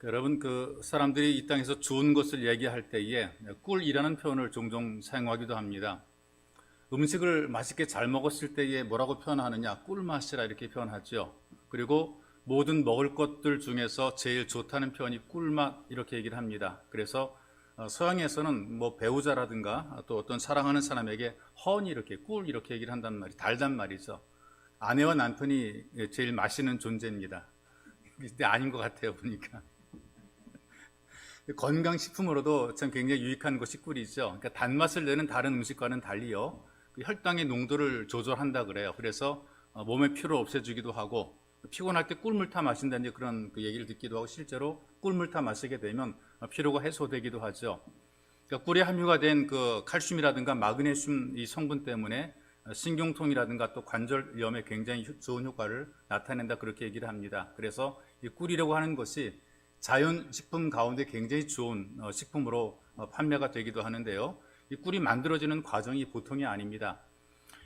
여러분, 사람들이 이 땅에서 좋은 것을 얘기할 때에 꿀이라는 표현을 종종 사용하기도 합니다. 음식을 맛있게 잘 먹었을 때에 뭐라고 표현하느냐? 꿀맛이라 이렇게 표현하죠. 그리고 모든 먹을 것들 중에서 제일 좋다는 표현이 꿀맛 이렇게 얘기를 합니다. 그래서 서양에서는 뭐 배우자라든가 또 어떤 사랑하는 사람에게 허니 이렇게 꿀 이렇게 얘기를 한단 말이 달단 말이죠. 아내와 남편이 제일 맛있는 존재입니다. 근데 아닌 것 같아요, 보니까. 건강식품으로도 참 굉장히 유익한 것이 꿀이죠. 그러니까 단맛을 내는 다른 음식과는 달리요, 혈당의 농도를 조절한다 그래요. 그래서 몸의 피로를 없애주기도 하고, 피곤할 때 꿀물 타 마신다는 그런 얘기를 듣기도 하고, 실제로 꿀물 타 마시게 되면 피로가 해소되기도 하죠. 그러니까 꿀에 함유가 된 칼슘이라든가 마그네슘 이 성분 때문에 신경통이라든가 또 관절염에 굉장히 좋은 효과를 나타낸다 그렇게 얘기를 합니다. 그래서 이 꿀이라고 하는 것이 자연식품 가운데 굉장히 좋은 식품으로 판매가 되기도 하는데요. 이 꿀이 만들어지는 과정이 보통이 아닙니다.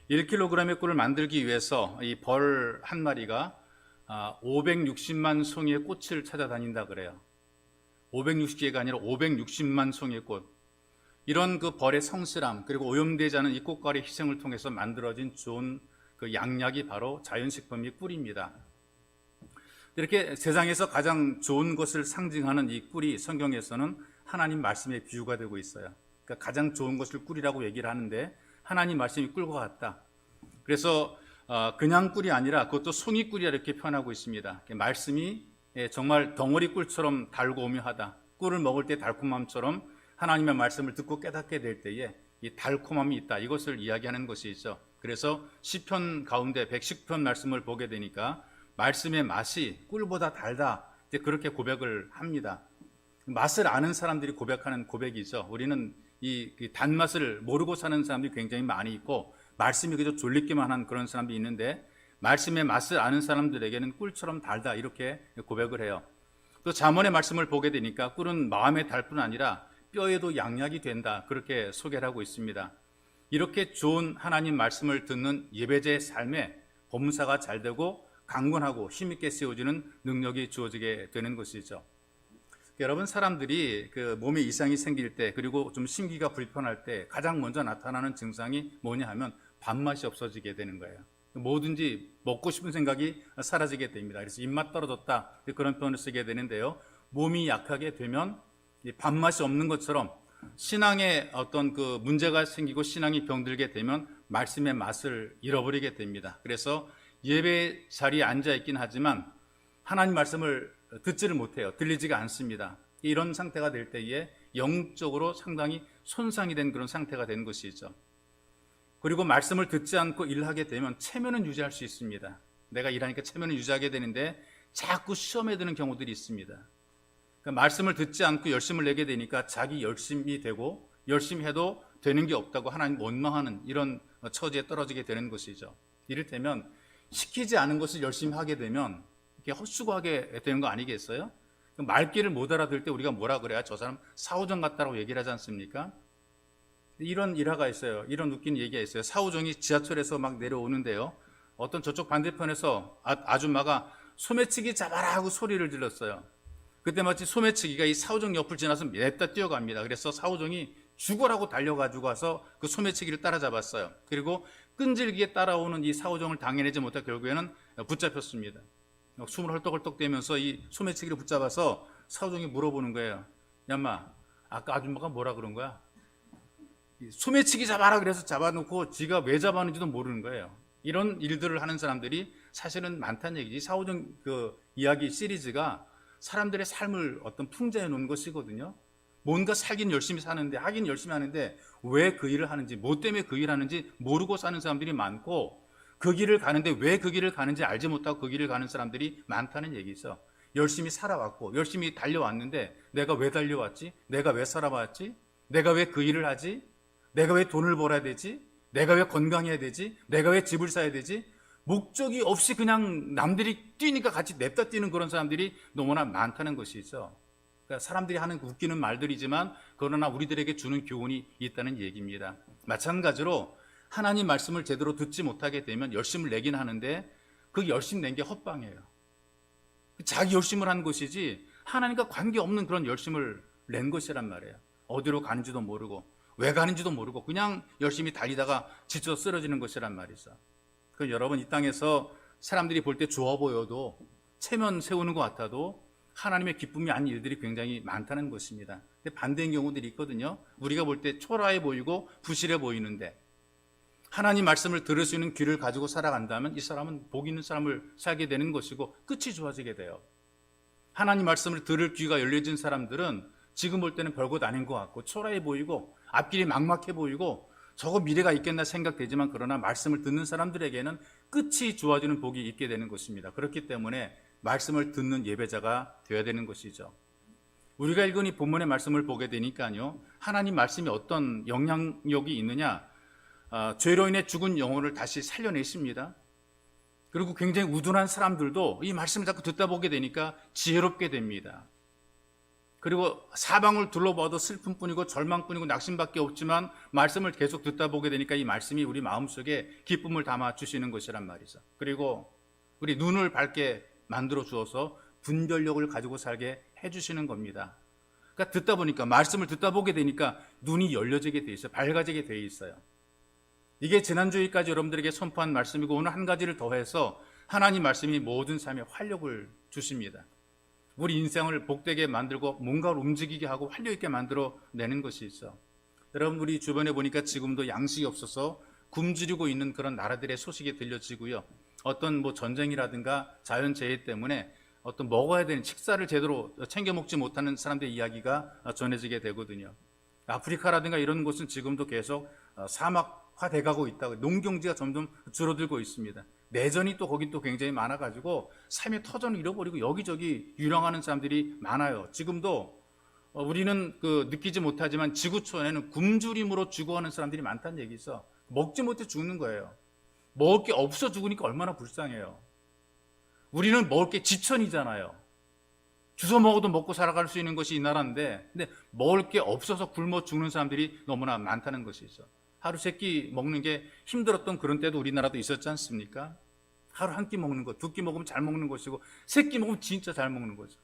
1kg의 꿀을 만들기 위해서 이 벌 한 마리가 560만 송이의 꽃을 찾아다닌다 그래요. 560개가 아니라 560만 송이의 꽃. 이런 벌의 성실함 그리고 오염되지 않은 이 꽃과의 희생을 통해서 만들어진 좋은 양약이 바로 자연식품이 꿀입니다. 이렇게 세상에서 가장 좋은 것을 상징하는 이 꿀이 성경에서는 하나님 말씀의 비유가 되고 있어요. 그러니까 가장 좋은 것을 꿀이라고 얘기를 하는데 하나님 말씀이 꿀과 같다. 그래서 그냥 꿀이 아니라 그것도 송이꿀이라 이렇게 표현하고 있습니다. 말씀이 정말 덩어리 꿀처럼 달고 오묘하다. 꿀을 먹을 때 달콤함처럼 하나님의 말씀을 듣고 깨닫게 될 때에 이 달콤함이 있다. 이것을 이야기하는 것이죠. 그래서 시편 가운데 110편 말씀을 보게 되니까 말씀의 맛이 꿀보다 달다. 이제 그렇게 고백을 합니다. 맛을 아는 사람들이 고백하는 고백이죠. 우리는 이 단맛을 모르고 사는 사람들이 굉장히 많이 있고 말씀이 그저 졸리기만 한 그런 사람들이 있는데 말씀의 맛을 아는 사람들에게는 꿀처럼 달다 이렇게 고백을 해요. 또 잠언의 말씀을 보게 되니까 꿀은 마음에 달 뿐 아니라 뼈에도 양약이 된다 그렇게 소개를 하고 있습니다. 이렇게 좋은 하나님 말씀을 듣는 예배자의 삶에 범사가 잘 되고 강건하고 힘있게 세워지는 능력이 주어지게 되는 것이죠. 여러분, 사람들이 몸에 이상이 생길 때 그리고 좀 심기가 불편할 때 가장 먼저 나타나는 증상이 뭐냐 하면 밥맛이 없어지게 되는 거예요. 뭐든지 먹고 싶은 생각이 사라지게 됩니다. 그래서 입맛 떨어졌다 그런 표현을 쓰게 되는데요. 몸이 약하게 되면 밥맛이 없는 것처럼 신앙에 어떤 문제가 생기고 신앙이 병들게 되면 말씀의 맛을 잃어버리게 됩니다. 그래서 예배 자리에 앉아 있긴 하지만 하나님 말씀을 듣지를 못해요. 들리지가 않습니다. 이런 상태가 될 때에 영적으로 상당히 손상이 된 그런 상태가 된 것이죠. 그리고 말씀을 듣지 않고 일하게 되면 체면은 유지할 수 있습니다. 내가 일하니까 체면을 유지하게 되는데 자꾸 시험에 드는 경우들이 있습니다. 그러니까 말씀을 듣지 않고 열심을 내게 되니까 자기 열심이 되고 열심히 해도 되는 게 없다고 하나님 원망하는 이런 처지에 떨어지게 되는 것이죠. 이를테면 시키지 않은 것을 열심히 하게 되면 이렇게 헛수고하게 되는 거 아니겠어요? 말귀를 못 알아들 때 우리가 뭐라 그래야 저 사람 사후정 같다라고 얘기를 하지 않습니까? 이런 일화가 있어요. 이런 웃긴 얘기가 있어요. 사후정이 지하철에서 막 내려오는데요. 어떤 저쪽 반대편에서 아줌마가 소매치기 잡아라 하고 소리를 질렀어요. 그때 마치 소매치기가 이 사후정 옆을 지나서 냅다 뛰어갑니다. 그래서 사후정이 죽어라고 달려가지고 와서 그 소매치기를 따라잡았어요. 그리고 끈질기게 따라오는 이 사후정을 당해내지 못해 결국에는 붙잡혔습니다. 숨을 헐떡헐떡 대면서 이 소매치기를 붙잡아서 사후정이 물어보는 거예요. 야마, 아까 아줌마가 뭐라 그런 거야? 소매치기 잡아라 그래서 잡아놓고 지가 왜 잡았는지도 모르는 거예요. 이런 일들을 하는 사람들이 사실은 많다는 얘기지. 사후정 이야기 시리즈가 사람들의 삶을 어떤 풍자해 놓은 것이거든요. 뭔가 살긴 열심히 사는데 하긴 열심히 하는데 왜 그 일을 하는지 뭐 때문에 그 일을 하는지 모르고 사는 사람들이 많고 그 길을 가는데 왜 그 길을 가는지 알지 못하고 그 길을 가는 사람들이 많다는 얘기죠. 열심히 살아왔고 열심히 달려왔는데 내가 왜 달려왔지? 내가 왜 살아왔지? 내가 왜 그 일을 하지? 내가 왜 돈을 벌어야 되지? 내가 왜 건강해야 되지? 내가 왜 집을 사야 되지? 목적이 없이 그냥 남들이 뛰니까 같이 냅다 뛰는 그런 사람들이 너무나 많다는 것이죠. 그러니까 사람들이 하는 웃기는 말들이지만 그러나 우리들에게 주는 교훈이 있다는 얘기입니다. 마찬가지로 하나님 말씀을 제대로 듣지 못하게 되면 열심을 내긴 하는데 그 열심 낸 게 헛방이에요. 자기 열심을 한 것이지 하나님과 관계없는 그런 열심을 낸 것이란 말이에요. 어디로 가는지도 모르고 왜 가는지도 모르고 그냥 열심히 달리다가 지쳐 쓰러지는 것이란 말이죠. 그 여러분, 이 땅에서 사람들이 볼 때 좋아 보여도 체면 세우는 것 같아도 하나님의 기쁨이 아닌 일들이 굉장히 많다는 것입니다. 근데 반대인 경우들이 있거든요. 우리가 볼 때 초라해 보이고 부실해 보이는데 하나님 말씀을 들을 수 있는 귀를 가지고 살아간다면 이 사람은 복 있는 삶을 살게 되는 것이고 끝이 좋아지게 돼요. 하나님 말씀을 들을 귀가 열려진 사람들은 지금 볼 때는 별것 아닌 것 같고 초라해 보이고 앞길이 막막해 보이고 저거 미래가 있겠나 생각되지만 그러나 말씀을 듣는 사람들에게는 끝이 좋아지는 복이 있게 되는 것입니다. 그렇기 때문에 말씀을 듣는 예배자가 되어야 되는 것이죠. 우리가 읽은 이 본문의 말씀을 보게 되니까요, 하나님 말씀이 어떤 영향력이 있느냐, 죄로 인해 죽은 영혼을 다시 살려내십니다. 그리고 굉장히 우둔한 사람들도 이 말씀을 자꾸 듣다 보게 되니까 지혜롭게 됩니다. 그리고 사방을 둘러봐도 슬픔뿐이고 절망뿐이고 낙심밖에 없지만 말씀을 계속 듣다 보게 되니까 이 말씀이 우리 마음속에 기쁨을 담아 주시는 것이란 말이죠. 그리고 우리 눈을 밝게 만들어 주어서 분별력을 가지고 살게 해주시는 겁니다. 그러니까 듣다 보니까 말씀을 듣다 보게 되니까 눈이 열려지게 돼 있어요. 밝아지게 돼 있어요. 이게 지난주일까지 여러분들에게 선포한 말씀이고 오늘 한 가지를 더해서 하나님 말씀이 모든 삶에 활력을 주십니다. 우리 인생을 복되게 만들고 뭔가를 움직이게 하고 활력 있게 만들어내는 것이 있어. 여러분, 우리 주변에 보니까 지금도 양식이 없어서 굶주리고 있는 그런 나라들의 소식이 들려지고요. 어떤 전쟁이라든가 자연재해 때문에 어떤 먹어야 되는 식사를 제대로 챙겨 먹지 못하는 사람들의 이야기가 전해지게 되거든요. 아프리카라든가 이런 곳은 지금도 계속 사막화돼 가고 있다고, 농경지가 점점 줄어들고 있습니다. 내전이 또 거기 또 굉장히 많아가지고 삶의 터전을 잃어버리고 여기저기 유랑하는 사람들이 많아요. 지금도 우리는 느끼지 못하지만 지구촌에는 굶주림으로 죽어가는 사람들이 많다는 얘기 있어. 먹지 못해 죽는 거예요. 먹을 게 없어 죽으니까 얼마나 불쌍해요. 우리는 먹을 게 지천이잖아요. 주워 먹어도 먹고 살아갈 수 있는 것이 이 나라인데, 근데 먹을 게 없어서 굶어 죽는 사람들이 너무나 많다는 것이 있어. 하루 세 끼 먹는 게 힘들었던 그런 때도 우리나라도 있었지 않습니까? 하루 한 끼 먹는 것, 두 끼 먹으면 잘 먹는 것이고 세 끼 먹으면 진짜 잘 먹는 거죠.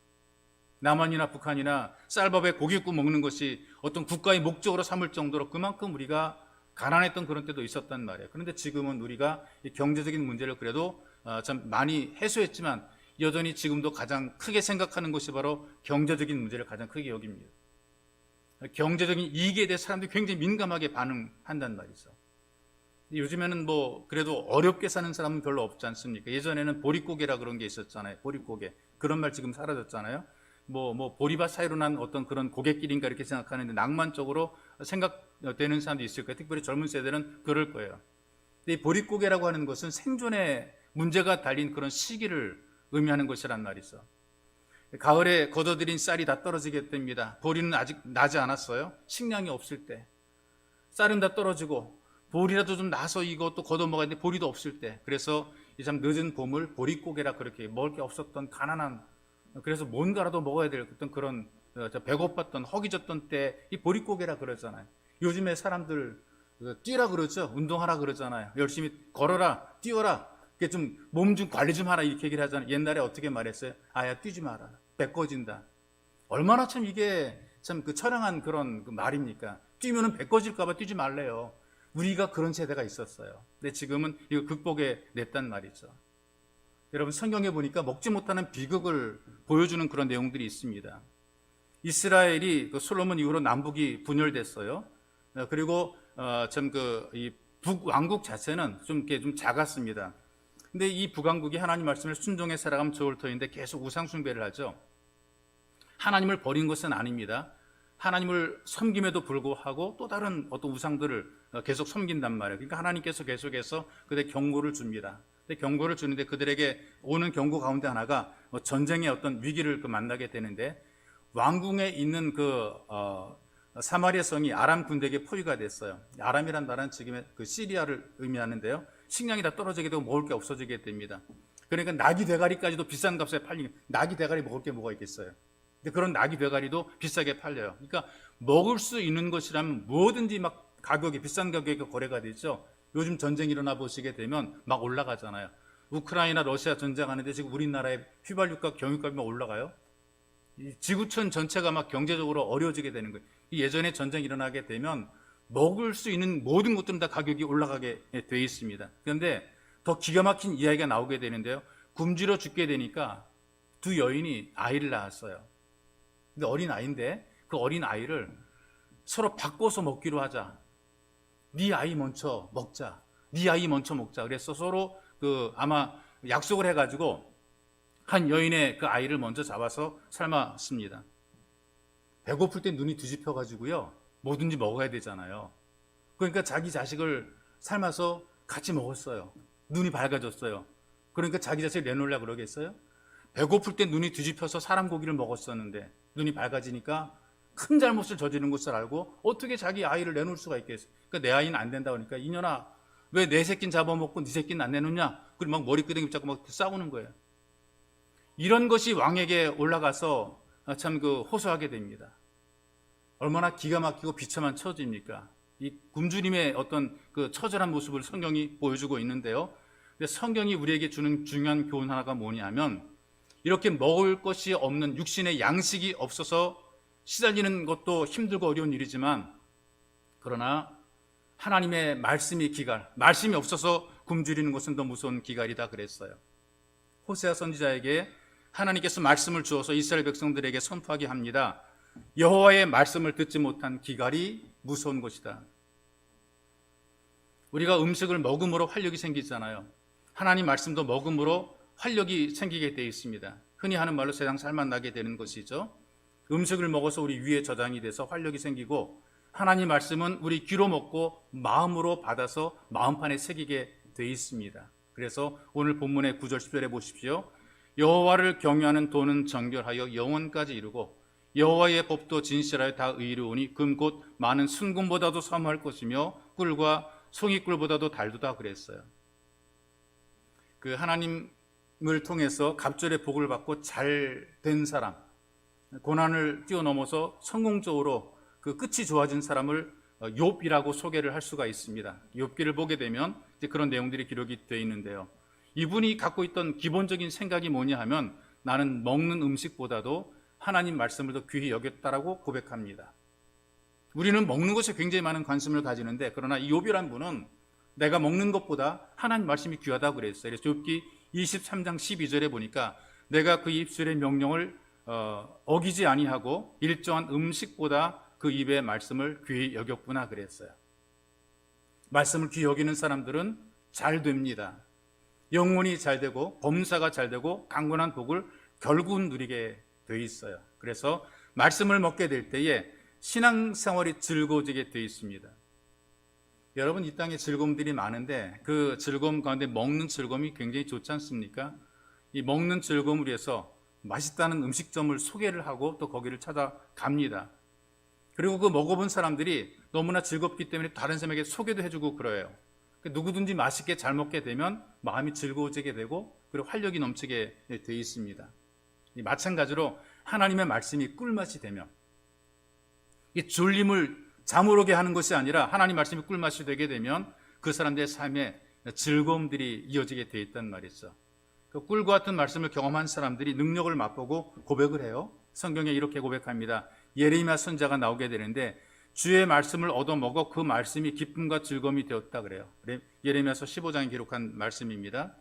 남한이나 북한이나 쌀밥에 고기 굽고 먹는 것이 어떤 국가의 목적으로 삼을 정도로 그만큼 우리가 가난했던 그런 때도 있었단 말이에요. 그런데 지금은 우리가 이 경제적인 문제를 그래도 참 많이 해소했지만 여전히 지금도 가장 크게 생각하는 것이 바로 경제적인 문제를 가장 크게 여깁니다. 경제적인 이익에 대해 사람들이 굉장히 민감하게 반응한단 말이죠. 요즘에는 그래도 어렵게 사는 사람은 별로 없지 않습니까? 예전에는 보릿고개라 그런 게 있었잖아요. 보릿고개. 그런 말 지금 사라졌잖아요. 보리밭 사이로 난 어떤 그런 고갯길인가 이렇게 생각하는데 낭만적으로 생각되는 사람도 있을 거예요. 특별히 젊은 세대는 그럴 거예요. 근데 이 보릿고개라고 하는 것은 생존에 문제가 달린 그런 시기를 의미하는 것이란 말이죠. 가을에 걷어들인 쌀이 다 떨어지게 됩니다. 보리는 아직 나지 않았어요. 식량이 없을 때. 쌀은 다 떨어지고 보리라도 좀 나서 이것도 걷어 먹어야 되는데 보리도 없을 때. 그래서 이 참 늦은 봄을 보릿고개라 그렇게 먹을 게 없었던 가난한, 그래서 뭔가라도 먹어야 될 어떤 그런 배고팠던 허기졌던 때 이 보릿고개라 그러잖아요. 요즘에 사람들 뛰라 그러죠. 운동하라 그러잖아요. 열심히 걸어라, 뛰어라. 좀 몸 좀 관리 좀 하라 이렇게 얘기를 하잖아요. 옛날에 어떻게 말했어요? 아야 뛰지 마라. 배 꺼진다. 얼마나 참 이게 참 처량한 그런 말입니까? 뛰면은 배 꺼질까봐 뛰지 말래요. 우리가 그런 세대가 있었어요. 근데 지금은 이거 극복해 냈단 말이죠. 여러분, 성경에 보니까 먹지 못하는 비극을 보여주는 그런 내용들이 있습니다. 이스라엘이 솔로몬 이후로 남북이 분열됐어요. 그리고 이 북왕국 자체는 좀 작았습니다. 근데 이 북왕국이 하나님 말씀을 순종해 살아가면 좋을 터인데 계속 우상 숭배를 하죠. 하나님을 버린 것은 아닙니다. 하나님을 섬김에도 불구하고 또 다른 어떤 우상들을 계속 섬긴단 말이에요. 그러니까 하나님께서 계속해서 그들의 경고를 줍니다. 근데 경고를 주는데 그들에게 오는 경고 가운데 하나가 전쟁의 어떤 위기를 만나게 되는데, 왕궁에 있는 사마리아 성이 아람 군대에게 포위가 됐어요. 아람이란 나라는 지금의 시리아를 의미하는데요. 식량이 다 떨어지게 되고 먹을 게 없어지게 됩니다. 그러니까 낙이 대가리까지도 비싼 값에 팔리는, 낙이 대가리 먹을 게 뭐가 있겠어요. 근데 그런 낙이 대가리도 비싸게 팔려요. 그러니까 먹을 수 있는 것이라면 뭐든지 막 가격이 비싼 가격에 거래가 되죠. 요즘 전쟁 일어나 보시게 되면 막 올라가잖아요. 우크라이나 러시아 전쟁하는데 지금 우리나라의 휘발유값, 경유값이 막 올라가요. 이 지구촌 전체가 막 경제적으로 어려워지게 되는 거예요. 예전에 전쟁이 일어나게 되면 먹을 수 있는 모든 것들은 다 가격이 올라가게 돼 있습니다. 그런데 더 기가 막힌 이야기가 나오게 되는데요. 굶주려 죽게 되니까 두 여인이 아이를 낳았어요. 근데 어린 아이인데 그 어린 아이를 서로 바꿔서 먹기로 하자. 네 아이 먼저 먹자. 네 아이 먼저 먹자. 그래서 서로 아마 약속을 해가지고 한 여인의 그 아이를 먼저 잡아서 삶았습니다. 배고플 때 눈이 뒤집혀가지고요. 뭐든지 먹어야 되잖아요. 그러니까 자기 자식을 삶아서 같이 먹었어요. 눈이 밝아졌어요. 그러니까 자기 자식을 내놓으려고 그러겠어요? 배고플 때 눈이 뒤집혀서 사람 고기를 먹었었는데 눈이 밝아지니까 큰 잘못을 저지른 것을 알고 어떻게 자기 아이를 내놓을 수가 있겠어요? 그러니까 내 아이는 안 된다 그러니까 이년아 왜 내 새끼는 잡아먹고 네 새끼는 안 내놓냐? 그리고 막 머리끄댕이 잡고 막 싸우는 거예요. 이런 것이 왕에게 올라가서 참 호소하게 됩니다. 얼마나 기가 막히고 비참한 처지입니까? 이 굶주림의 어떤 그 처절한 모습을 성경이 보여주고 있는데요. 근데 성경이 우리에게 주는 중요한 교훈 하나가 뭐냐면 이렇게 먹을 것이 없는 육신의 양식이 없어서 시달리는 것도 힘들고 어려운 일이지만 그러나 하나님의 말씀이 기갈, 말씀이 없어서 굶주리는 것은 더 무서운 기갈이다 그랬어요. 호세아 선지자에게 하나님께서 말씀을 주어서 이스라엘 백성들에게 선포하게 합니다. 여호와의 말씀을 듣지 못한 기갈이 무서운 것이다. 우리가 음식을 먹음으로 활력이 생기잖아요. 하나님 말씀도 먹음으로 활력이 생기게 되어 있습니다. 흔히 하는 말로 세상 살만 나게 되는 것이죠. 음식을 먹어서 우리 위에 저장이 돼서 활력이 생기고 하나님 말씀은 우리 귀로 먹고 마음으로 받아서 마음판에 새기게 되어 있습니다. 그래서 오늘 본문의 9절 10절에 보십시오. 여호와를 경외하는 도는 정결하여 영원까지 이르고 여호와의 법도 진실하여 다 의로우니 금 곧 많은 순금보다도 사모할 것이며 꿀과 송이꿀보다도 달도다 그랬어요. 그 하나님을 통해서 갑절의 복을 받고 잘 된 사람, 고난을 뛰어넘어서 성공적으로 그 끝이 좋아진 사람을 욥이라고 소개를 할 수가 있습니다. 욥기를 보게 되면 이제 그런 내용들이 기록이 되어 있는데요. 이분이 갖고 있던 기본적인 생각이 뭐냐 하면 나는 먹는 음식보다도 하나님 말씀을 더 귀히 여겼다라고 고백합니다. 우리는 먹는 것에 굉장히 많은 관심을 가지는데 그러나 이 욥이란 분은 내가 먹는 것보다 하나님 말씀이 귀하다고 그랬어요. 그래서 욥기 23장 12절에 보니까 내가 그 입술의 명령을 어기지 아니하고 일정한 음식보다 그 입의 말씀을 귀히 여겼구나 그랬어요. 말씀을 귀히 여기는 사람들은 잘 됩니다. 영혼이 잘 되고 범사가 잘 되고 강건한 복을 결국은 누리게 돼 있어요. 그래서 말씀을 먹게 될 때에 신앙생활이 즐거워지게 돼 있습니다. 여러분 이 땅에 즐거움들이 많은데 그 즐거움 가운데 먹는 즐거움이 굉장히 좋지 않습니까? 이 먹는 즐거움을 위해서 맛있다는 음식점을 소개를 하고 또 거기를 찾아갑니다. 그리고 그 먹어본 사람들이 너무나 즐겁기 때문에 다른 사람에게 소개도 해주고 그래요. 누구든지 맛있게 잘 먹게 되면 마음이 즐거워지게 되고 그리고 활력이 넘치게 돼 있습니다. 마찬가지로 하나님의 말씀이 꿀맛이 되면 이 졸림을 잠을 오게 하는 것이 아니라 하나님 말씀이 꿀맛이 되게 되면 그 사람들의 삶에 즐거움들이 이어지게 돼 있단 말이죠. 그 꿀과 같은 말씀을 경험한 사람들이 능력을 맛보고 고백을 해요. 성경에 이렇게 고백합니다. 예레미야 선지자가 나오게 되는데 주의 말씀을 얻어먹어 그 말씀이 기쁨과 즐거움이 되었다 그래요. 예레미야서 15장에 기록한 말씀입니다.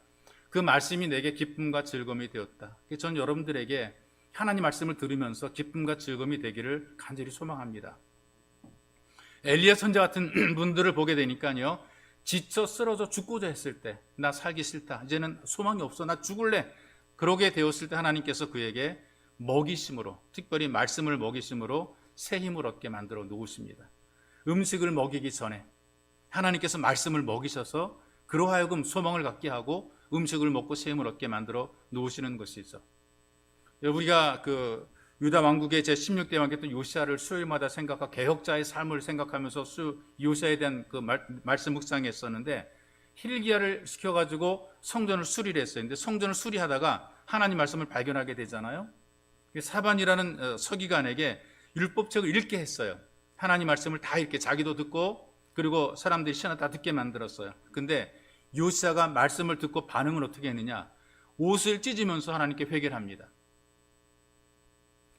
그 말씀이 내게 기쁨과 즐거움이 되었다. 전 여러분들에게 하나님 말씀을 들으면서 기쁨과 즐거움이 되기를 간절히 소망합니다. 엘리야 선지자 같은 분들을 보게 되니까요. 지쳐 쓰러져 죽고자 했을 때 나 살기 싫다. 이제는 소망이 없어. 나 죽을래. 그러게 되었을 때 하나님께서 그에게 먹이심으로 특별히 말씀을 먹이심으로 새 힘을 얻게 만들어 놓으십니다. 음식을 먹이기 전에 하나님께서 말씀을 먹이셔서 그러하여금 소망을 갖게 하고 음식을 먹고 새 힘을 얻게 만들어 놓으시는 것이죠. 우리가 그 유다 왕국의 제16대 왕이었던 요시야를 수요일마다 생각하고 개혁자의 삶을 생각하면서 요시야에 대한 그 말씀 묵상했었는데 힐기야를 시켜가지고 성전을 수리를 했어요. 근데 성전을 수리하다가 하나님 말씀을 발견하게 되잖아요. 사반이라는 서기관에게 율법책을 읽게 했어요. 하나님 말씀을 다 읽게 자기도 듣고 그리고 사람들이 시간을 다 듣게 만들었어요. 근데 요시야가 말씀을 듣고 반응을 어떻게 했느냐? 옷을 찢으면서 하나님께 회개를 합니다.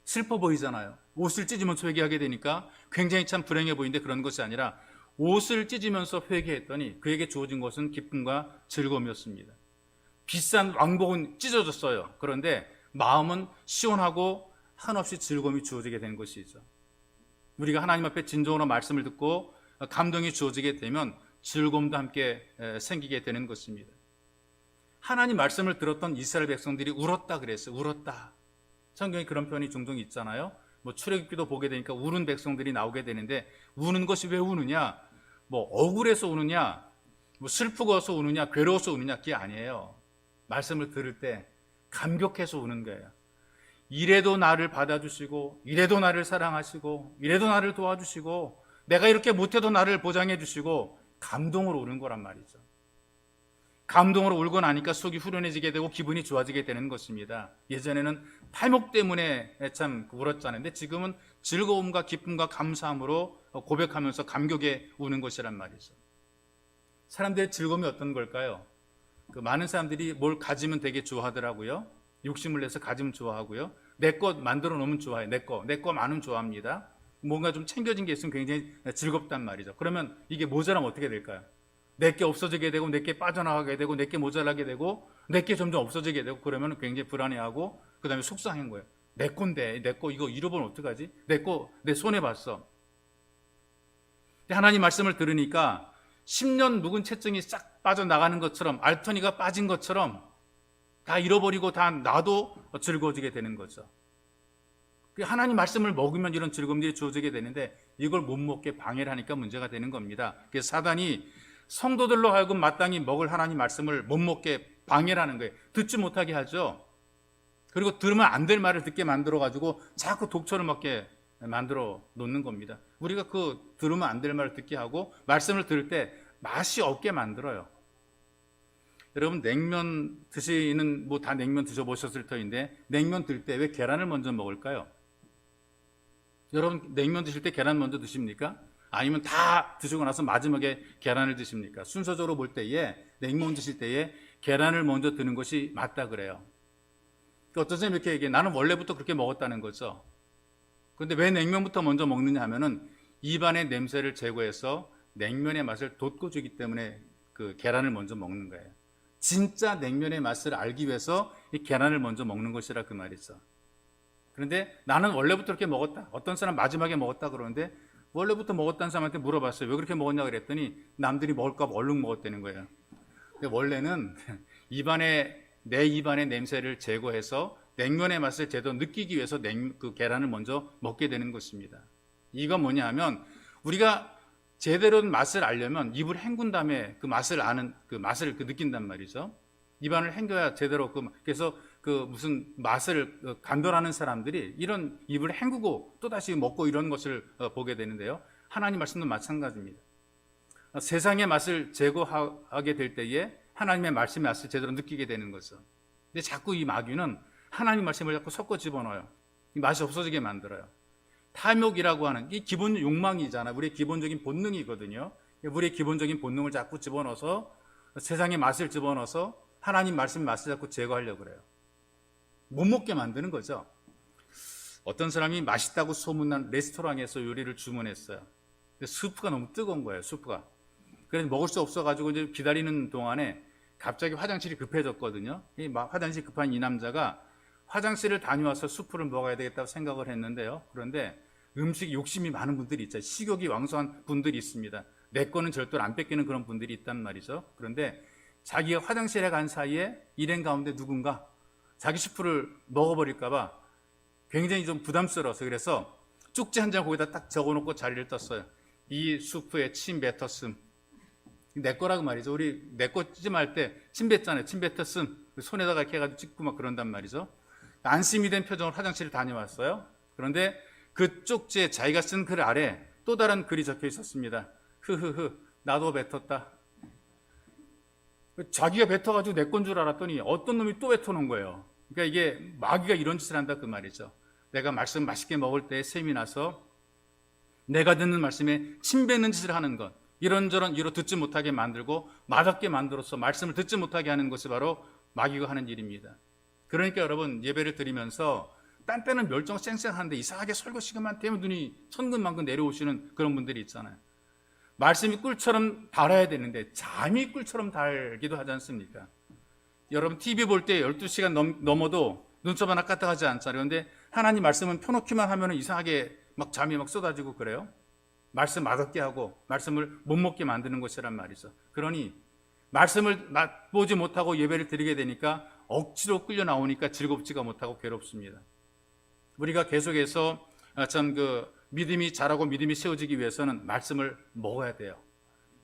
슬퍼 보이잖아요. 옷을 찢으면서 회개하게 되니까 굉장히 참 불행해 보이는데 그런 것이 아니라 옷을 찢으면서 회개했더니 그에게 주어진 것은 기쁨과 즐거움이었습니다. 비싼 왕복은 찢어졌어요. 그런데 마음은 시원하고 한없이 즐거움이 주어지게 된 것이죠. 우리가 하나님 앞에 진정으로 말씀을 듣고 감동이 주어지게 되면 즐거움도 함께 생기게 되는 것입니다. 하나님 말씀을 들었던 이스라엘 백성들이 울었다 그랬어요. 울었다. 성경에 그런 표현이 종종 있잖아요. 뭐 출애굽기도 보게 되니까 우는 백성들이 나오게 되는데 우는 것이 왜 우느냐? 뭐 억울해서 우느냐? 뭐 슬프고서 우느냐? 괴로워서 우느냐? 그게 아니에요. 말씀을 들을 때 감격해서 우는 거예요. 이래도 나를 받아주시고 이래도 나를 사랑하시고 이래도 나를 도와주시고 내가 이렇게 못해도 나를 보장해 주시고 감동으로 우는 거란 말이죠. 감동으로 울고 나니까 속이 후련해지게 되고 기분이 좋아지게 되는 것입니다. 예전에는 탈목 때문에 참 울었잖아요. 근데 지금은 즐거움과 기쁨과 감사함으로 고백하면서 감격에 우는 것이란 말이죠. 사람들의 즐거움이 어떤 걸까요? 많은 사람들이 뭘 가지면 되게 좋아하더라고요. 욕심을 내서 가지면 좋아하고요. 내 것 만들어 놓으면 좋아해요. 내 거 많으면 좋아합니다. 뭔가 좀 챙겨진 게 있으면 굉장히 즐겁단 말이죠. 그러면 이게 모자라면 어떻게 될까요? 내게 없어지게 되고 내게 빠져나가게 되고 내게 모자라게 되고 내게 점점 없어지게 되고 그러면 굉장히 불안해하고 그 다음에 속상한 거예요. 내 건데 내 거 이거 잃어버리면 어떡하지? 내 거 내 손에 봤어. 하나님 말씀을 들으니까 10년 묵은 채증이 싹 빠져나가는 것처럼 알터니가 빠진 것처럼 다 잃어버리고 다 나도 즐거워지게 되는 거죠. 하나님 말씀을 먹으면 이런 즐거움들이 주어지게 되는데 이걸 못 먹게 방해를 하니까 문제가 되는 겁니다. 그래서 사단이 성도들로 하여금 마땅히 먹을 하나님 말씀을 못 먹게 방해를 하는 거예요. 듣지 못하게 하죠. 그리고 들으면 안 될 말을 듣게 만들어가지고 자꾸 독초를 먹게 만들어 놓는 겁니다. 우리가 그 들으면 안 될 말을 듣게 하고 말씀을 들을 때 맛이 없게 만들어요. 여러분 냉면 드시는 뭐 다 냉면 드셔보셨을 터인데 냉면 들 때 왜 계란을 먼저 먹을까요? 여러분 냉면 드실 때 계란 먼저 드십니까? 아니면 다 드시고 나서 마지막에 계란을 드십니까? 순서적으로 볼 때에 냉면 드실 때에 계란을 먼저 드는 것이 맞다 그래요. 어떤 사람이 이렇게 얘기해. 나는 원래부터 그렇게 먹었다는 거죠. 그런데 왜 냉면부터 먼저 먹느냐 하면은 입안의 냄새를 제거해서 냉면의 맛을 돋궈주기 때문에 그 계란을 먼저 먹는 거예요. 진짜 냉면의 맛을 알기 위해서 이 계란을 먼저 먹는 것이라 그 말이죠. 그런데 나는 원래부터 그렇게 먹었다. 어떤 사람 마지막에 먹었다 그러는데 원래부터 먹었다는 사람한테 물어봤어요. 왜 그렇게 먹었냐 그랬더니 남들이 먹을까 봐 얼른 먹었다는 거예요. 근데 원래는 내 입안의 냄새를 제거해서 냉면의 맛을 제대로 느끼기 위해서 그 계란을 먼저 먹게 되는 것입니다. 이건 뭐냐 하면 우리가 제대로 맛을 알려면 입을 헹군 다음에 그 맛을 아는 그 맛을 느낀단 말이죠. 입안을 헹궈야 제대로 그래서 무슨 맛을 간별하는 사람들이 이런 입을 헹구고 또다시 먹고 이런 것을 보게 되는데요. 하나님 말씀도 마찬가지입니다. 세상의 맛을 제거하게 될 때에 하나님의 말씀의 맛을 제대로 느끼게 되는 거죠. 근데 자꾸 이 마귀는 하나님 말씀을 자꾸 섞어 집어넣어요. 이 맛이 없어지게 만들어요. 탐욕이라고 하는 이 기본 욕망이잖아요. 우리의 기본적인 본능이거든요. 우리의 기본적인 본능을 자꾸 집어넣어서 세상의 맛을 집어넣어서 하나님 말씀의 맛을 자꾸 제거하려고 그래요. 못 먹게 만드는 거죠. 어떤 사람이 맛있다고 소문난 레스토랑에서 요리를 주문했어요. 근데 수프가 너무 뜨거운 거예요. 수프가. 그래서 먹을 수 없어가지고 이제 기다리는 동안에 갑자기 화장실이 급해졌거든요. 화장실 급한 이 남자가 화장실을 다녀와서 수프를 먹어야 되겠다고 생각을 했는데요. 그런데 음식 욕심이 많은 분들이 있죠. 식욕이 왕성한 분들이 있습니다. 내 거는 절대로 안 뺏기는 그런 분들이 있단 말이죠. 그런데 자기가 화장실에 간 사이에 일행 가운데 누군가 자기 수프를 먹어버릴까봐 굉장히 좀 부담스러워서 그래서 쪽지 한 장 거기다 딱 적어놓고 자리를 떴어요. 이 수프에 침 뱉었음. 내 거라고 말이죠. 우리 내 거 찜할 때 침 뱉잖아요. 침 뱉었음. 손에다가 이렇게 해가지고 찍고 막 그런단 말이죠. 안심이 된 표정으로 화장실을 다녀왔어요. 그런데 그 쪽지에 자기가 쓴 글 아래 또 다른 글이 적혀 있었습니다. 흐흐흐 나도 뱉었다. 자기가 뱉어가지고 내 건 줄 알았더니 어떤 놈이 또 뱉어놓은 거예요. 그러니까 이게 마귀가 이런 짓을 한다 그 말이죠. 내가 말씀 맛있게 먹을 때 셈이 나서 내가 듣는 말씀에 침 뱉는 짓을 하는 것, 이런저런 이로 듣지 못하게 만들고 맛없게 만들어서 말씀을 듣지 못하게 하는 것이 바로 마귀가 하는 일입니다. 그러니까 여러분 예배를 드리면서 딴 때는 멸종 쌩쌩하는데 이상하게 설교 시간만 되면 눈이 천근만근 내려오시는 그런 분들이 있잖아요. 말씀이 꿀처럼 달아야 되는데 잠이 꿀처럼 달기도 하지 않습니까? 여러분 TV 볼 때 12시간 넘어도 눈썹 하나 까딱하지 않잖아요. 그런데 하나님 말씀은 펴놓기만 하면 이상하게 막 잠이 막 쏟아지고 그래요. 말씀 맛없게 하고 말씀을 못 먹게 만드는 것이란 말이죠. 그러니 말씀을 맛보지 못하고 예배를 드리게 되니까 억지로 끌려 나오니까 즐겁지가 못하고 괴롭습니다. 우리가 계속해서 참 믿음이 자라고 믿음이 세워지기 위해서는 말씀을 먹어야 돼요.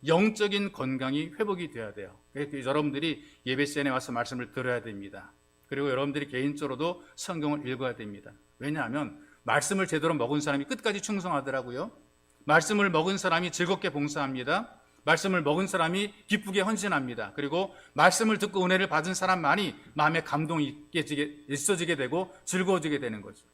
영적인 건강이 회복이 돼야 돼요. 여러분들이 예배 시간에 와서 말씀을 들어야 됩니다. 그리고 여러분들이 개인적으로도 성경을 읽어야 됩니다. 왜냐하면 말씀을 제대로 먹은 사람이 끝까지 충성하더라고요. 말씀을 먹은 사람이 즐겁게 봉사합니다. 말씀을 먹은 사람이 기쁘게 헌신합니다. 그리고 말씀을 듣고 은혜를 받은 사람만이 마음에 감동이 있어지게 되고 즐거워지게 되는 거죠.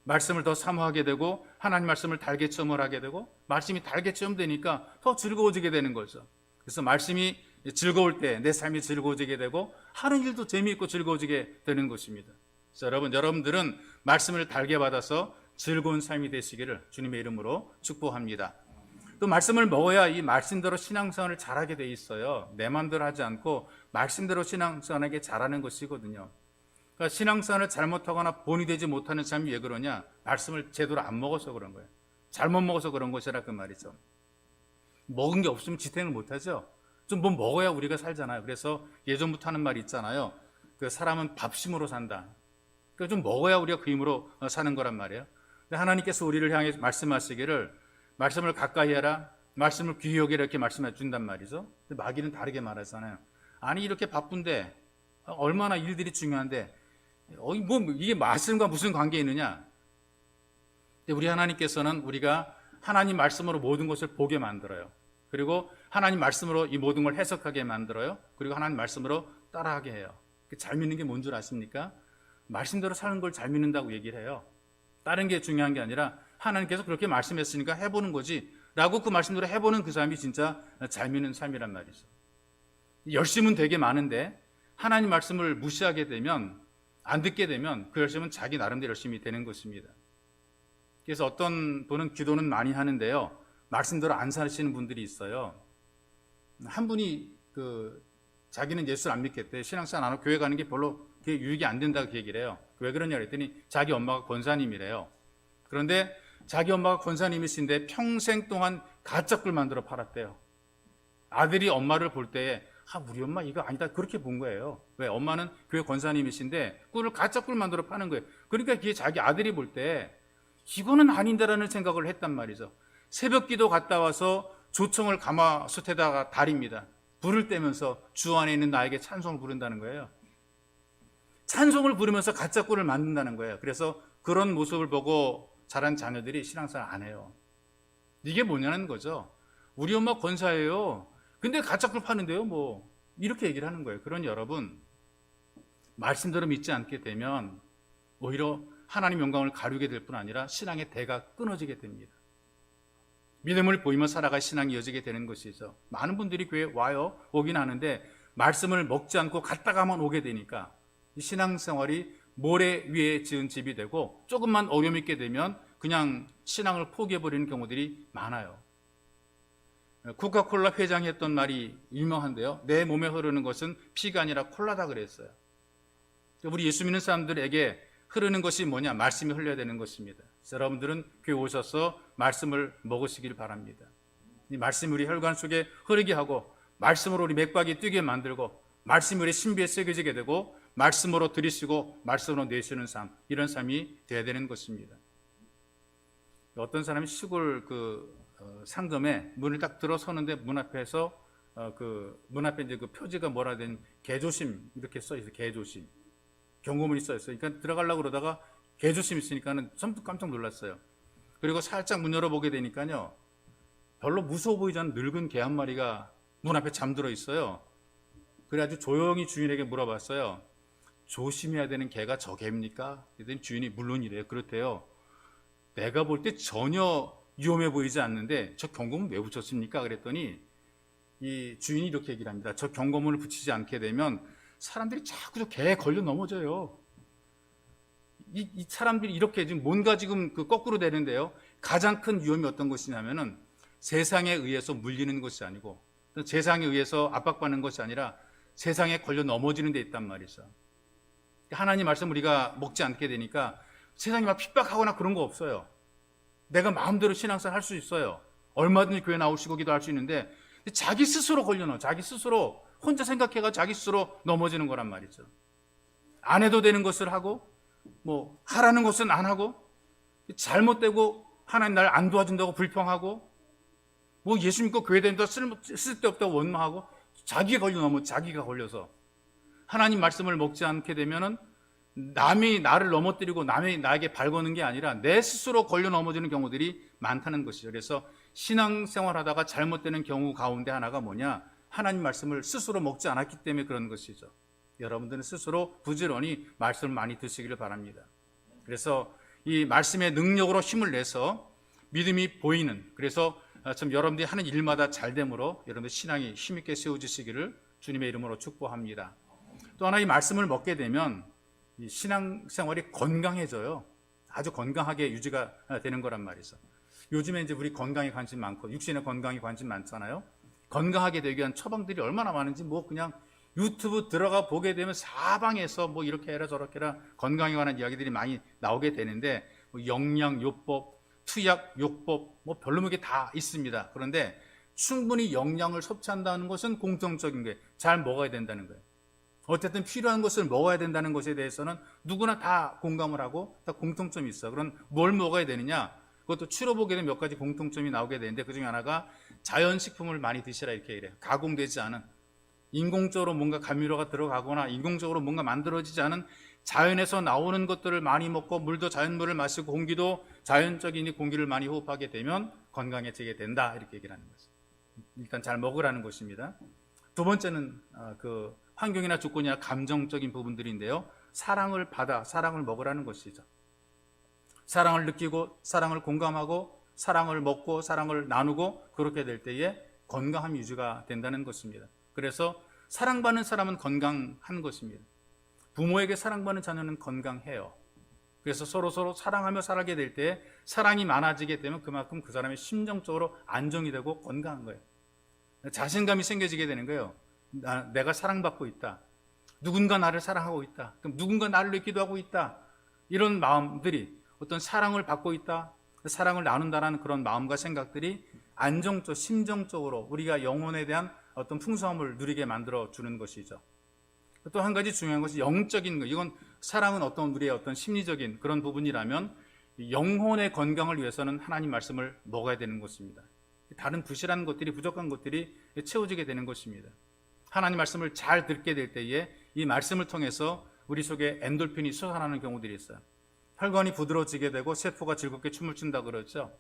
말씀을 더 사모하게 되고 하나님 말씀을 달게 체험을 하게 되고 말씀이 달게 체험되니까 더 즐거워지게 되는 거죠. 그래서 말씀이 즐거울 때 내 삶이 즐거워지게 되고 하는 일도 재미있고 즐거워지게 되는 것입니다. 그래서 여러분들은 말씀을 달게 받아서 즐거운 삶이 되시기를 주님의 이름으로 축복합니다. 또 말씀을 먹어야 이 말씀대로 신앙생활을 잘하게 돼 있어요. 내 마음대로 하지 않고 말씀대로 신앙생활하게 잘하는 것이거든요. 그러니까 신앙생활을 잘못하거나 본이 되지 못하는 사람이 왜 그러냐? 말씀을 제대로 안 먹어서 그런 거예요. 잘못 먹어서 그런 것이라 그 말이죠. 먹은 게 없으면 지탱을 못하죠. 좀 뭐 먹어야 우리가 살잖아요. 그래서 예전부터 하는 말이 있잖아요. 그 사람은 밥심으로 산다. 그러니까 좀 먹어야 우리가 그 힘으로 사는 거란 말이에요. 근데 하나님께서 우리를 향해 말씀하시기를 말씀을 가까이 해라, 말씀을 귀히 여기라 이렇게 말씀해 준단 말이죠. 근데 마귀는 다르게 말하잖아요. 아니 이렇게 바쁜데 얼마나 일들이 중요한데 이게 말씀과 무슨 관계 있느냐? 근데 우리 하나님께서는 우리가 하나님 말씀으로 모든 것을 보게 만들어요. 그리고 하나님 말씀으로 이 모든 걸 해석하게 만들어요. 그리고 하나님 말씀으로 따라하게 해요. 잘 믿는 게 뭔 줄 아십니까? 말씀대로 사는 걸 잘 믿는다고 얘기를 해요. 다른 게 중요한 게 아니라 하나님께서 그렇게 말씀했으니까 해보는 거지 라고 그 말씀대로 해보는 그 사람이 진짜 잘 믿는 삶이란 말이죠. 열심은 되게 많은데 하나님 말씀을 무시하게 되면, 안 듣게 되면 그 열심은 자기 나름대로 열심히 되는 것입니다. 그래서 어떤 분은 기도는 많이 하는데요, 말씀대로 안 사시는 분들이 있어요. 한 분이 자기는 예수를 안 믿겠대. 신앙생활 안 하고 교회 가는 게 별로 유익이 안 된다고 얘기를 해요. 왜 그러냐 그랬더니 자기 엄마가 권사님이래요. 그런데 자기 엄마가 권사님이신데 평생 동안 가짜 꿀 만들어 팔았대요. 아들이 엄마를 볼 때에 우리 엄마 이거 아니다 그렇게 본 거예요. 왜? 엄마는 교회 권사님이신데 가짜 꿀 만들어 파는 거예요. 그러니까 그게 자기 아들이 볼 때 이거는 아닌데라는 생각을 했단 말이죠. 새벽 기도 갔다 와서 조청을 가마솥에다가 달입니다. 불을 떼면서 주 안에 있는 나에게 찬송을 부른다는 거예요. 찬송을 부르면서 가짜 꿀을 만든다는 거예요. 그래서 그런 모습을 보고 자란 자녀들이 신앙생활 안 해요. 이게 뭐냐는 거죠. 우리 엄마 권사예요. 근데 가짜 꿀 파는데요, 이렇게 얘기를 하는 거예요. 그러니 여러분, 말씀대로 믿지 않게 되면 오히려 하나님 영광을 가르게 될 뿐 아니라 신앙의 대가 끊어지게 됩니다. 믿음을 보이며 살아갈 신앙이 이어지게 되는 것이죠. 많은 분들이 교회에 오긴 하는데 말씀을 먹지 않고 갔다가만 오게 되니까 이 신앙생활이 모래 위에 지은 집이 되고 조금만 어려움 있게 되면 그냥 신앙을 포기해버리는 경우들이 많아요. 코카콜라 회장이 했던 말이 유명한데요, 내 몸에 흐르는 것은 피가 아니라 콜라다 그랬어요. 우리 예수 믿는 사람들에게 흐르는 것이 뭐냐? 말씀이 흘려야 되는 것입니다. 여러분들은 교회 오셔서 말씀을 먹으시길 바랍니다. 이 말씀이 우리 혈관 속에 흐르게 하고 말씀으로 우리 맥박이 뛰게 만들고 말씀이 우리 신비에 새겨지게 되고 말씀으로 들이시고 말씀으로 내쉬는 삶, 이런 삶이 되어야 되는 것입니다. 어떤 사람이 시골 상점에 문을 딱 들어서는데 문 앞에서 문 앞에 이제 그 표지가 뭐라 된 개조심 이렇게 써 있어요. 개조심. 경고문이 써 있어요. 그러니까 들어가려고 그러다가 개조심 있으니까는 선뜻 깜짝 놀랐어요. 그리고 살짝 문 열어보게 되니까요, 별로 무서워 보이지 않는 늙은 개 한 마리가 문 앞에 잠들어 있어요. 그래가지고 조용히 주인에게 물어봤어요. 조심해야 되는 개가 저 개입니까? 그랬더니 주인이 물론이래요. 그렇대요. 내가 볼 때 전혀 위험해 보이지 않는데 저 경고문 왜 붙였습니까? 그랬더니 이 주인이 이렇게 얘기를 합니다. 저 경고문을 붙이지 않게 되면 사람들이 자꾸 저 개에 걸려 넘어져요. 이 사람들이 이렇게 지금 뭔가 지금 그 거꾸로 되는데요. 가장 큰 위험이 어떤 것이냐면은 세상에 의해서 물리는 것이 아니고 세상에 의해서 압박받는 것이 아니라 세상에 걸려 넘어지는 데 있단 말이죠. 하나님 말씀 우리가 먹지 않게 되니까 세상이 막 핍박하거나 그런 거 없어요. 내가 마음대로 신앙생활 할 수 있어요. 얼마든지 교회 나오시고 기도할 수 있는데 자기 스스로 걸려놓아. 자기 스스로 혼자 생각해가 자기 스스로 넘어지는 거란 말이죠. 안 해도 되는 것을 하고 뭐 하라는 것은 안 하고 잘못되고 하나님 날 안 도와준다고 불평하고 뭐 예수 믿고 교회 다닌다 쓸데없다고 원망하고 자기가 걸려서 하나님 말씀을 먹지 않게 되면은 남이 나를 넘어뜨리고 남이 나에게 발거는 게 아니라 내 스스로 걸려 넘어지는 경우들이 많다는 것이죠. 그래서 신앙생활 하다가 잘못되는 경우 가운데 하나가 뭐냐? 하나님 말씀을 스스로 먹지 않았기 때문에 그런 것이죠. 여러분들은 스스로 부지런히 말씀을 많이 드시기를 바랍니다. 그래서 이 말씀의 능력으로 힘을 내서 믿음이 보이는, 그래서 참 여러분들이 하는 일마다 잘됨으로 여러분들 신앙이 힘있게 세워지시기를 주님의 이름으로 축복합니다. 또 하나 이 말씀을 먹게 되면 이 신앙생활이 건강해져요. 아주 건강하게 유지가 되는 거란 말이죠. 요즘에 이제 우리 건강에 관심 많고 육신의 건강에 관심 많잖아요. 건강하게 되기 위한 처방들이 얼마나 많은지 뭐 그냥 유튜브 들어가 보게 되면 사방에서 뭐 이렇게 해라 저렇게 해라 건강에 관한 이야기들이 많이 나오게 되는데 뭐 영양요법, 투약요법 뭐 별로 게 다 있습니다. 그런데 충분히 영양을 섭취한다는 것은 공통적인 거예요. 잘 먹어야 된다는 거예요. 어쨌든 필요한 것을 먹어야 된다는 것에 대해서는 누구나 다 공감을 하고 다 공통점이 있어. 그럼 뭘 먹어야 되느냐? 그것도 추려보게 되면 몇 가지 공통점이 나오게 되는데 그중에 하나가 자연식품을 많이 드시라 이렇게 이래요. 가공되지 않은, 인공적으로 뭔가 감미료가 들어가거나 인공적으로 뭔가 만들어지지 않은 자연에서 나오는 것들을 많이 먹고 물도 자연물을 마시고 공기도 자연적인 공기를 많이 호흡하게 되면 건강해지게 된다 이렇게 얘기를 하는 거죠. 일단 잘 먹으라는 것입니다. 두 번째는 그 환경이나 조건이나 감정적인 부분들인데요. 사랑을 받아 사랑을 먹으라는 것이죠. 사랑을 느끼고 사랑을 공감하고 사랑을 먹고 사랑을 나누고 그렇게 될 때에 건강함 유지가 된다는 것입니다. 그래서 사랑받는 사람은 건강한 것입니다. 부모에게 사랑받는 자녀는 건강해요. 그래서 서로 사랑하며 살게 될 때 사랑이 많아지게 되면 그만큼 그 사람이 심정적으로 안정이 되고 건강한 거예요. 자신감이 생겨지게 되는 거예요. 내가 사랑받고 있다. 누군가 나를 사랑하고 있다. 그럼 누군가 나를 믿기도 하고 있다. 이런 마음들이 어떤 사랑을 받고 있다. 사랑을 나눈다라는 그런 마음과 생각들이 안정적, 심정적으로 우리가 영혼에 대한 어떤 풍성함을 누리게 만들어주는 것이죠. 또 한 가지 중요한 것이 영적인 것. 이건 사랑은 어떤 우리의 어떤 심리적인 그런 부분이라면 영혼의 건강을 위해서는 하나님 말씀을 먹어야 되는 것입니다. 다른 부실한 것들이 부족한 것들이 채워지게 되는 것입니다. 하나님 말씀을 잘 듣게 될 때에 이 말씀을 통해서 우리 속에 엔돌핀이 솟아나는 경우들이 있어요. 혈관이 부드러워지게 되고 세포가 즐겁게 춤을 춘다 그러죠.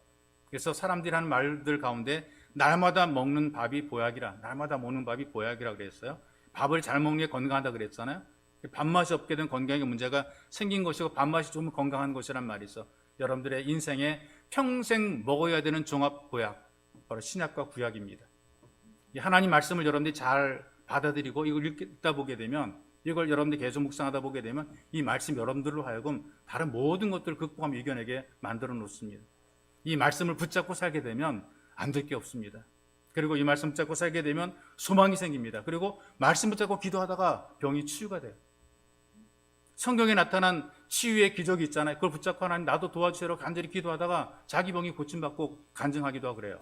그래서 사람들이 하는 말들 가운데 날마다 먹는 밥이 보약이라, 날마다 먹는 밥이 보약이라 그랬어요. 밥을 잘 먹는 게 건강하다 그랬잖아요. 밥맛이 없게 된 건강에 문제가 생긴 것이고 밥맛이 좀 건강한 것이란 말이죠. 여러분들의 인생에 평생 먹어야 되는 종합 보약, 바로 신약과 구약입니다. 하나님 말씀을 여러분들이 잘 받아들이고 이걸 읽다 보게 되면, 이걸 여러분들이 계속 묵상하다 보게 되면 이 말씀 여러분들로 하여금 다른 모든 것들을 극복하며 이겨내게 만들어 놓습니다. 이 말씀을 붙잡고 살게 되면 안 될 게 없습니다. 그리고 이 말씀 붙잡고 살게 되면 소망이 생깁니다. 그리고 말씀 붙잡고 기도하다가 병이 치유가 돼요. 성경에 나타난 치유의 기적이 있잖아요. 그걸 붙잡고 하나님 나도 도와주세요 간절히 기도하다가 자기 병이 고침받고 간증하기도 하고 그래요.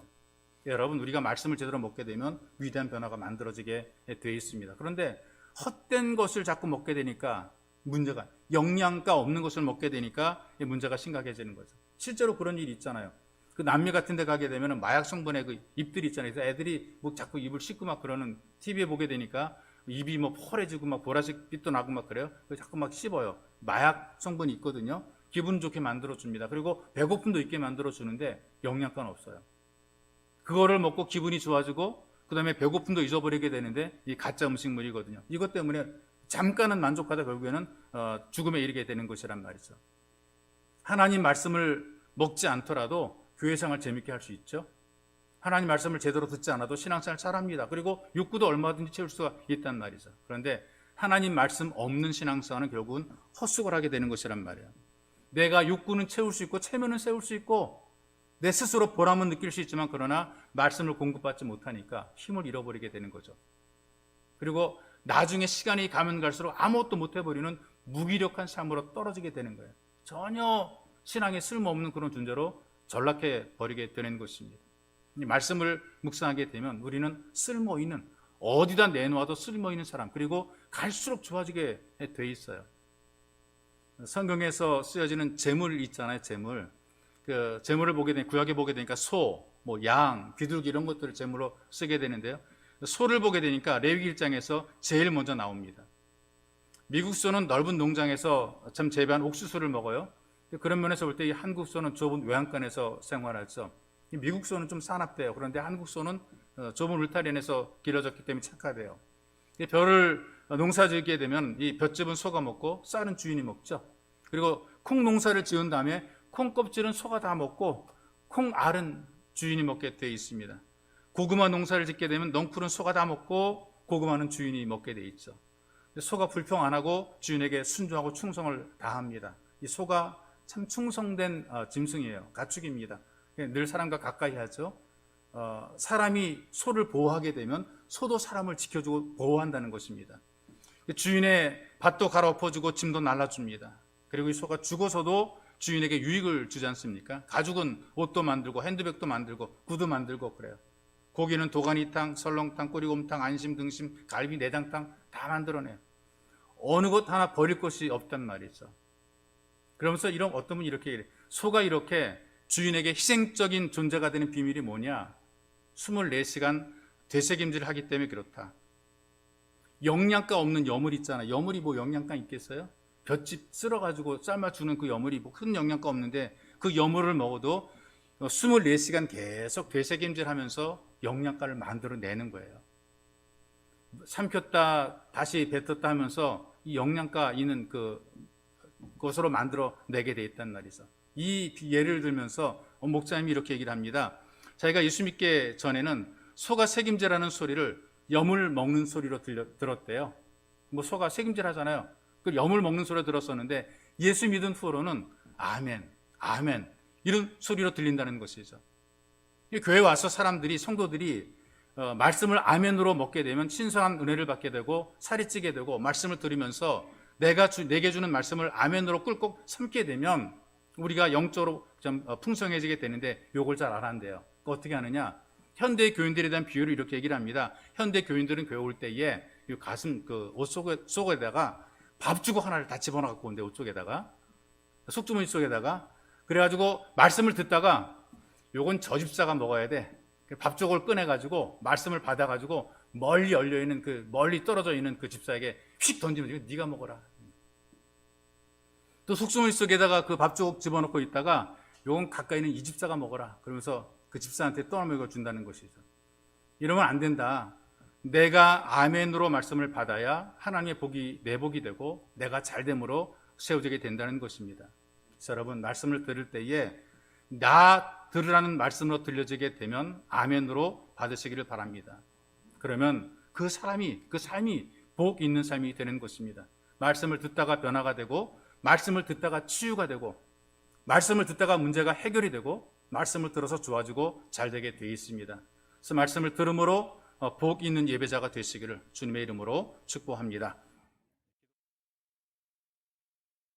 여러분, 우리가 말씀을 제대로 먹게 되면 위대한 변화가 만들어지게 되어 있습니다. 그런데 헛된 것을 자꾸 먹게 되니까 문제가, 영양가 없는 것을 먹게 되니까 문제가 심각해지는 거죠. 실제로 그런 일이 있잖아요. 그 남미 같은 데 가게 되면 마약 성분의 그 잎들이 있잖아요. 그래서 애들이 뭐 자꾸 입을 씻고 막 그러는, TV에 보게 되니까 입이 뭐 펄해지고 막 보라색 빛도 나고 막 그래요. 그래서 자꾸 막 씹어요. 마약 성분이 있거든요. 기분 좋게 만들어줍니다. 그리고 배고픔도 있게 만들어주는데 영양가는 없어요. 그거를 먹고 기분이 좋아지고 그 다음에 배고픔도 잊어버리게 되는데 이 가짜 음식물이거든요. 이것 때문에 잠깐은 만족하다 결국에는 죽음에 이르게 되는 것이란 말이죠. 하나님 말씀을 먹지 않더라도 교회 생활 재밌게 할 수 있죠. 하나님 말씀을 제대로 듣지 않아도 신앙생활 잘합니다. 그리고 욕구도 얼마든지 채울 수가 있단 말이죠. 그런데 하나님 말씀 없는 신앙생활은 결국은 헛수고를 하게 되는 것이란 말이에요. 내가 욕구는 채울 수 있고 체면은 세울 수 있고 내 스스로 보람은 느낄 수 있지만 그러나 말씀을 공급받지 못하니까 힘을 잃어버리게 되는 거죠. 그리고 나중에 시간이 가면 갈수록 아무것도 못해버리는 무기력한 삶으로 떨어지게 되는 거예요. 전혀 신앙에 쓸모없는 그런 존재로 전락해 버리게 되는 것입니다. 이 말씀을 묵상하게 되면 우리는 쓸모있는, 어디다 내놓아도 쓸모있는 사람, 그리고 갈수록 좋아지게 돼 있어요. 성경에서 쓰여지는 재물 있잖아요. 재물. 그 재물을 보게 되니까, 구약에 보게 되니까 소, 양, 비둘기 이런 것들을 재물로 쓰게 되는데요. 소를 보게 되니까 레위기 1장에서 제일 먼저 나옵니다. 미국 소는 넓은 농장에서 참 재배한 옥수수를 먹어요. 그런 면에서 볼 때 이 한국 소는 좁은 외양간에서 생활하죠. 미국 소는 좀 사납대요. 그런데 한국 소는 좁은 울타리 안에서 길러졌기 때문에 착하대요. 벼를 농사 짓게 되면 이 볏짚은 소가 먹고 쌀은 주인이 먹죠. 그리고 콩 농사를 지은 다음에 콩 껍질은 소가 다 먹고 콩 알은 주인이 먹게 되어 있습니다. 고구마 농사를 짓게 되면 넝쿨은 소가 다 먹고 고구마는 주인이 먹게 되어 있죠. 소가 불평 안 하고 주인에게 순종하고 충성을 다합니다. 이 소가 참 충성된 짐승이에요. 가축입니다. 늘 사람과 가까이 하죠. 사람이 소를 보호하게 되면 소도 사람을 지켜주고 보호한다는 것입니다. 주인의 밭도 갈아엎어주고 짐도 날라줍니다. 그리고 이 소가 죽어서도 주인에게 유익을 주지 않습니까? 가죽은 옷도 만들고 핸드백도 만들고 구두 만들고 그래요. 고기는 도가니탕, 설렁탕, 꼬리곰탕, 안심, 등심, 갈비, 내장탕 다 만들어내요. 어느 것 하나 버릴 것이 없단 말이죠. 그러면서 어떤 분이 이렇게 얘기해요. 소가 이렇게 주인에게 희생적인 존재가 되는 비밀이 뭐냐? 24시간 되새김질을 하기 때문에 그렇다. 영양가 없는 여물 있잖아요. 여물이 영양가 있겠어요? 볏짚 쓸어가지고 삶아주는 그 여물이 큰 영양가 없는데 그 여물을 먹어도 24시간 계속 되새김질하면서 영양가를 만들어내는 거예요. 삼켰다 다시 뱉었다 하면서 이 영양가 있는 그것으로 만들어내게 돼 있단 말이죠. 이 예를 들면서 목사님이 이렇게 얘기를 합니다. 자기가 예수 믿기 전에는 소가 새김질하는 소리를 여물 먹는 소리로 들었대요. 소가 새김질 하잖아요. 그 여물 먹는 소리로 들었었는데 예수 믿은 후로는 아멘, 아멘 이런 소리로 들린다는 것이죠. 교회 와서 성도들이 말씀을 아멘으로 먹게 되면 신성한 은혜를 받게 되고 살이 찌게 되고 말씀을 들으면서 내게 주는 말씀을 아멘으로 꿀꺽 삼게 되면 우리가 영적으로 좀 풍성해지게 되는데 요걸 잘 알아한대요. 어떻게 하느냐? 현대 교인들에 대한 비유를 이렇게 얘기를 합니다. 현대 교인들은 교회 올 때에 가슴 옷 속에다가 밥주걱 하나를 다 집어넣어 갖고 온대. 옷 속에다가 속주머니 속에다가 그래가지고 말씀을 듣다가 요건 저 집사가 먹어야 돼. 밥주걱을 꺼내가지고 말씀을 받아가지고 멀리 열려있는 멀리 떨어져 있는 그 집사에게 휙 던지면 이거 네가 먹어라. 또 속주머니 속에다가 그 밥주걱 집어넣고 있다가 요건 가까이 있는 이 집사가 먹어라. 그러면서 그 집사한테 떠먹여 준다는 것이죠. 이러면 안 된다. 내가 아멘으로 말씀을 받아야 하나님의 복이 내 복이 되고 내가 잘됨으로 세워지게 된다는 것입니다. 그래서 여러분 말씀을 들을 때에 나 들으라는 말씀으로 들려지게 되면 아멘으로 받으시기를 바랍니다. 그러면 그 삶이 복 있는 삶이 되는 것입니다. 말씀을 듣다가 변화가 되고 말씀을 듣다가 치유가 되고 말씀을 듣다가 문제가 해결이 되고 말씀을 들어서 좋아지고 잘되게 되어 있습니다. 그래서 말씀을 들음으로 복 있는 예배자가 되시기를 주님의 이름으로 축복합니다.